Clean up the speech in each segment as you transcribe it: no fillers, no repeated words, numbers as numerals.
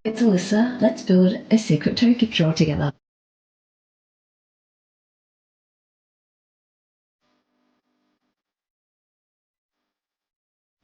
It's Alyssa. Let's build a secret token drawer together.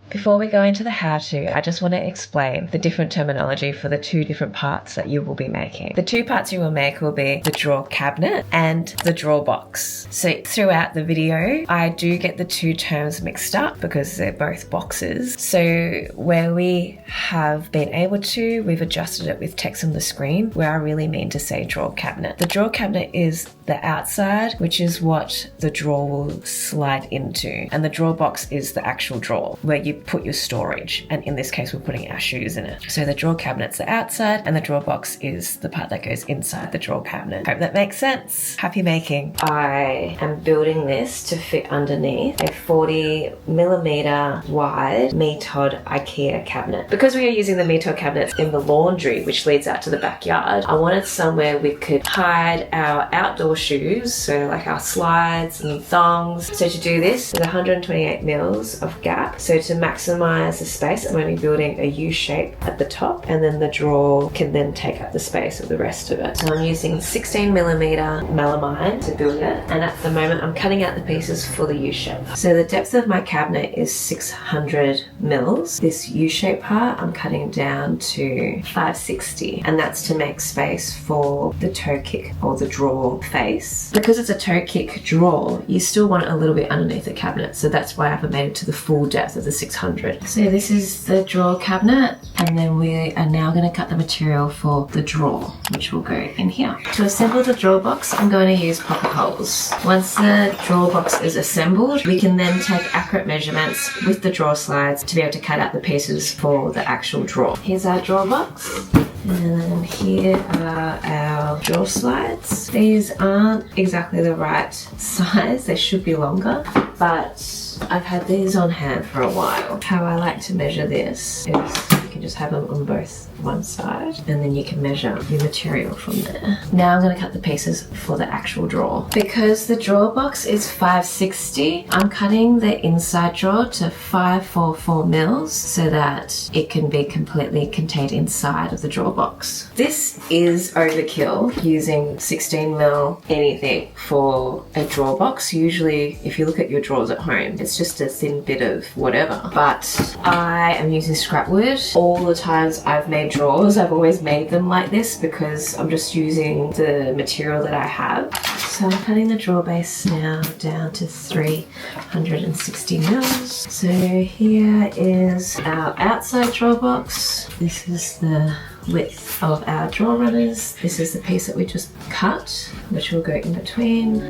Before we go into the how-to, I just want to explain the different terminology for the two different parts that you will be making. The two parts you will make will be the drawer cabinet and the drawer box. So throughout the video, I do get the two terms mixed up because they're both boxes. So where we have been able to, we've adjusted it with text on the screen where I really mean to say drawer cabinet. The drawer cabinet is the outside, which is what the drawer will slide into. And the drawer box is the actual drawer where you put your storage, and in this case we're putting our shoes in it. So the drawer cabinet's the outside and the drawer box is the part that goes inside the drawer cabinet. Hope that makes sense. Happy making. I am building this to fit underneath a 40mm wide method IKEA cabinet. Because we are using the method cabinets in the laundry, which leads out to the backyard, I wanted somewhere we could hide our outdoor shoes, so like our slides and thongs. So to do this, there's 128mm of gap. So to maximize the space, I'm only building a U shape at the top, and then the drawer can then take up the space of the rest of it. So I'm using 16mm melamine to build it, and at the moment I'm cutting out the pieces for the U shape. So the depth of my cabinet is 600mm. This U shape part I'm cutting down to 560, and that's to make space for the toe kick or the drawer face. Because it's a toe kick drawer, you still want it a little bit underneath the cabinet, so that's why I haven't made it to the full depth of the 600. So this is the drawer cabinet, and then we are now going to cut the material for the drawer, which will go in here. To assemble the drawer box, I'm going to use pocket holes. Once the drawer box is assembled, we can then take accurate measurements with the drawer slides to be able to cut out the pieces for the actual drawer. Here's our drawer box. And then here are our drawer slides. These aren't exactly the right size, they should be longer, but I've had these on hand for a while. How I like to measure this is you can just have them on both one side, and then you can measure your material from there. Now I'm going to cut the pieces for the actual drawer. Because the drawer box is 560, I'm cutting the inside drawer to 544mm so that it can be completely contained inside of the drawer box. This is overkill using 16mm anything for a drawer box. Usually if you look at your drawers at home, it's just a thin bit of whatever, but I am using scrap wood. All the times I've made drawers, I've always made them like this because I'm just using the material that I have. So I'm cutting the drawer base now down to 360mm. So here is our outside drawer box. This is the width of our drawer runners. This is the piece that we just cut, which will go in between.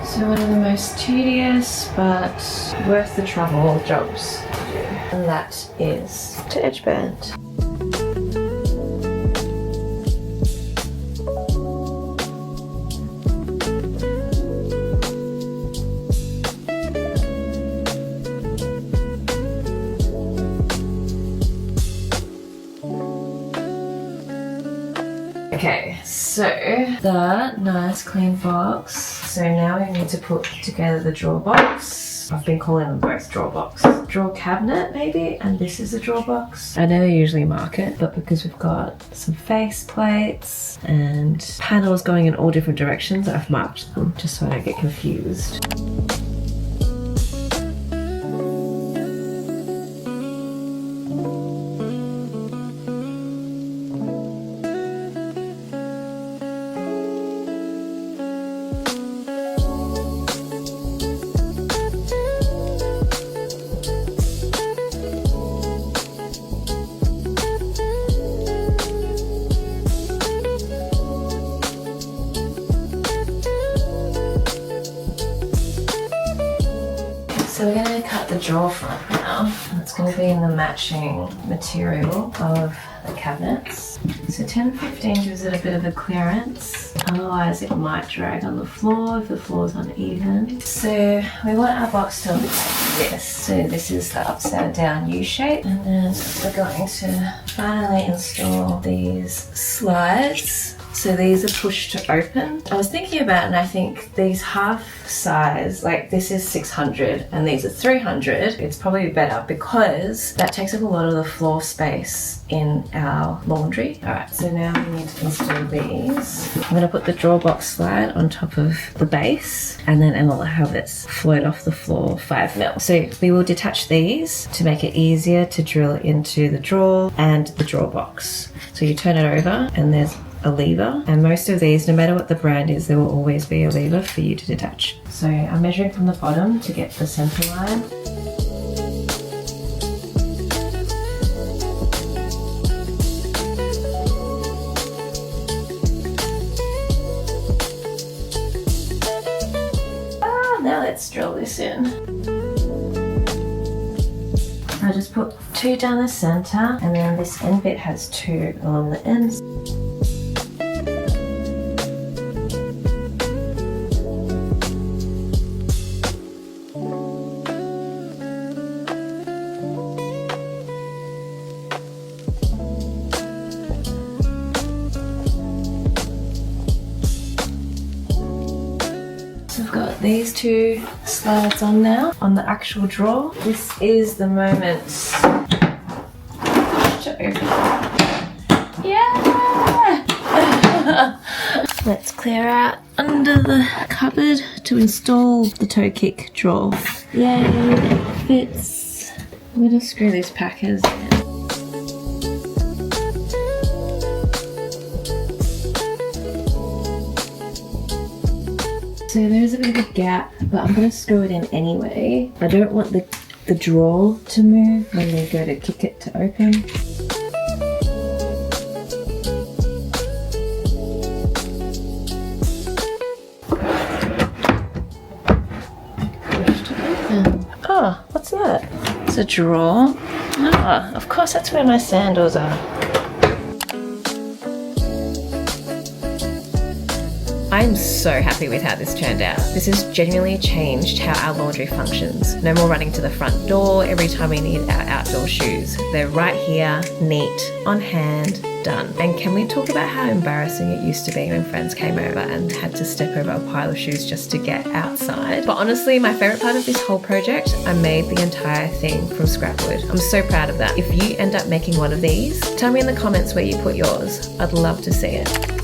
So one of the most tedious but worth the trouble jobs to do, and that is to edge band. Okay, so the nice clean box. So now we need to put together the drawer box. I've been calling them both drawer box. Drawer cabinet maybe, and this is the drawer box. I never usually mark it, but because we've got some face plates and panels going in all different directions, I've marked them just so I don't get confused. drawer front now. It's going to be in the matching material of the cabinets. So 10-15 gives it a bit of a clearance, otherwise it might drag on the floor if the floor is uneven. So we want our box to look like this. So this is the upside down U shape, and then we're going to finally install these slides. So these are push to open. I was thinking about it, and I think these half size, like this is 600 and these are 300, it's probably better because that takes up a lot of the floor space in our laundry. All right, so now we need to install these. I'm gonna put the drawer box slide on top of the base, and then I'll have this float off the floor 5 mil. So we will detach these to make it easier to drill into the drawer and the drawer box. So you turn it over and there's a lever, and most of these, no matter what the brand is, there will always be a lever for you to detach. So I'm measuring from the bottom to get the center line. Now let's drill this in. I just put 2 down the center, and then this end bit has 2 along the ends. I've got these 2 slides on now on the actual drawer. This is the moment to open. Yeah! Let's clear out under the cupboard to install the toe kick drawer. Yay, it fits. I'm gonna screw these packers in. So there's a bit of a gap, but I'm going to screw it in anyway. I don't want the drawer to move when we go to kick it to open. Oh, what's that? It's a drawer. Ah, of course that's where my sandals are. I'm so happy with how this turned out. This has genuinely changed how our laundry functions. No more running to the front door every time we need our outdoor shoes. They're right here, neat, on hand, done. And can we talk about how embarrassing it used to be when friends came over and had to step over a pile of shoes just to get outside? But honestly, my favourite part of this whole project, I made the entire thing from scrap wood. I'm so proud of that. If you end up making one of these, tell me in the comments where you put yours. I'd love to see it.